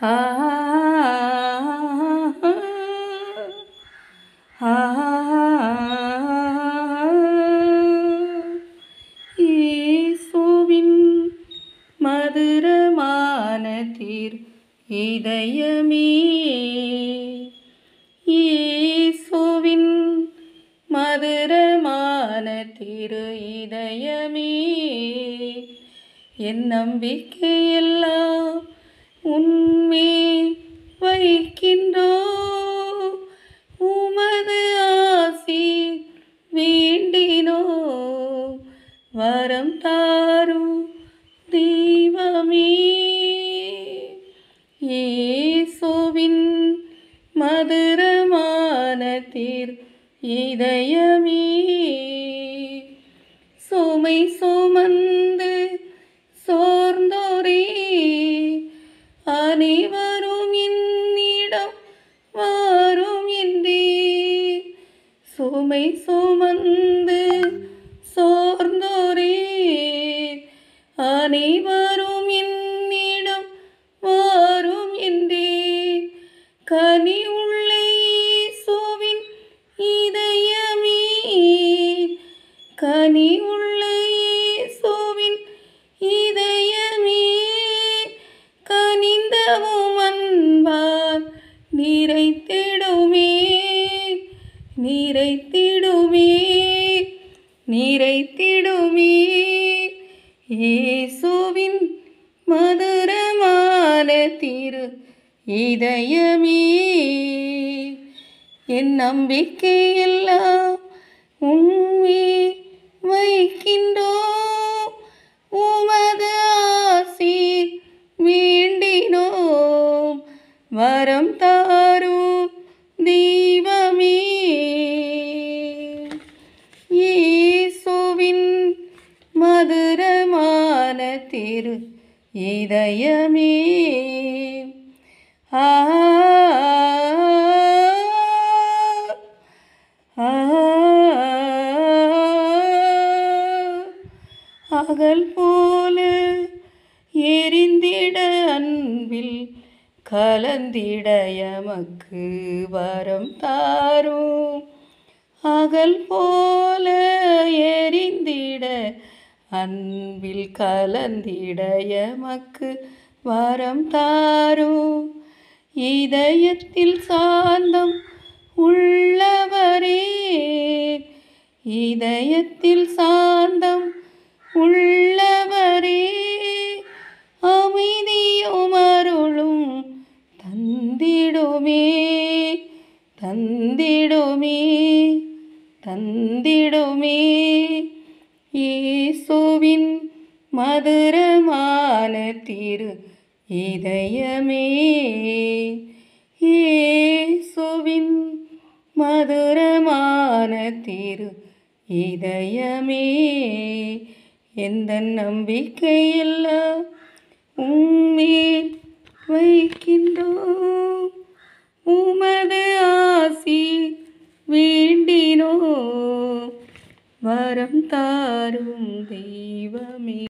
ஆ ஆ இயேசுவின் மதுரமான இதயமே, இயேசுவின் மதுரமான இதயமே, என் நம்பிக்கையெல்லாம் உன்மேல் வைக்கின்றோம், உமது ஆசீர் வேண்டினோம், வரம் தாரும் தெய்வமே. இயேசுவின் மதுரமான இதயமே, சுமை சுமந்து சோர்ந்தோரே அனைவரும் என்னிடம் வாரும் என்றீர், சுமை சுமந்து சோர்ந்தோரே அனைவரும் என்னிடம் வாரும் என்றீர், கனி உள்ள இயேசுவின் இதயமே, கனி உள்ள இயேசுவின் இதயமே, கனிந்தவும் அன்பால் நிறைத்திடுமே, நிறைத்திடுமே, நிறைத்திடுமே. இயேசுவின் மதுரமான இதயமே, என் நம்பிக்கையெல்லாம் உன்மேல் வைக்கின்றோம், உமது ஆசீர் வேண்டினோம், வரம் தாரும் தெய்வமே. இயேசுவின் மதுரமான இதயமே, ஆ ஆ அகல் போல எரிந்திட அன்பில் கலந்திட எமக்கு வரம் தாரும், அகல் போல எரிந்திட அன்பில் கலந்திட எமக்கு வரம் தாரும், இதயத்தில் சாந்தம் உள்ளவரே, இதயத்தில் சாந்தம் உள்ளவரே, அமைதியும் அருளும் தந்திடுமே, தந்திடுமே, தந்திடுமே. இயேசுவின் மதுரமான இதயமே, இயேசுவின் மதுரமான இதயமே, எந்த நம்பிக்கையெல்லாம் உம்மேல் வைக்கின்றோம், உமது ஆசீர் வேண்டினோம், வரம் தாரும் தெய்வமே.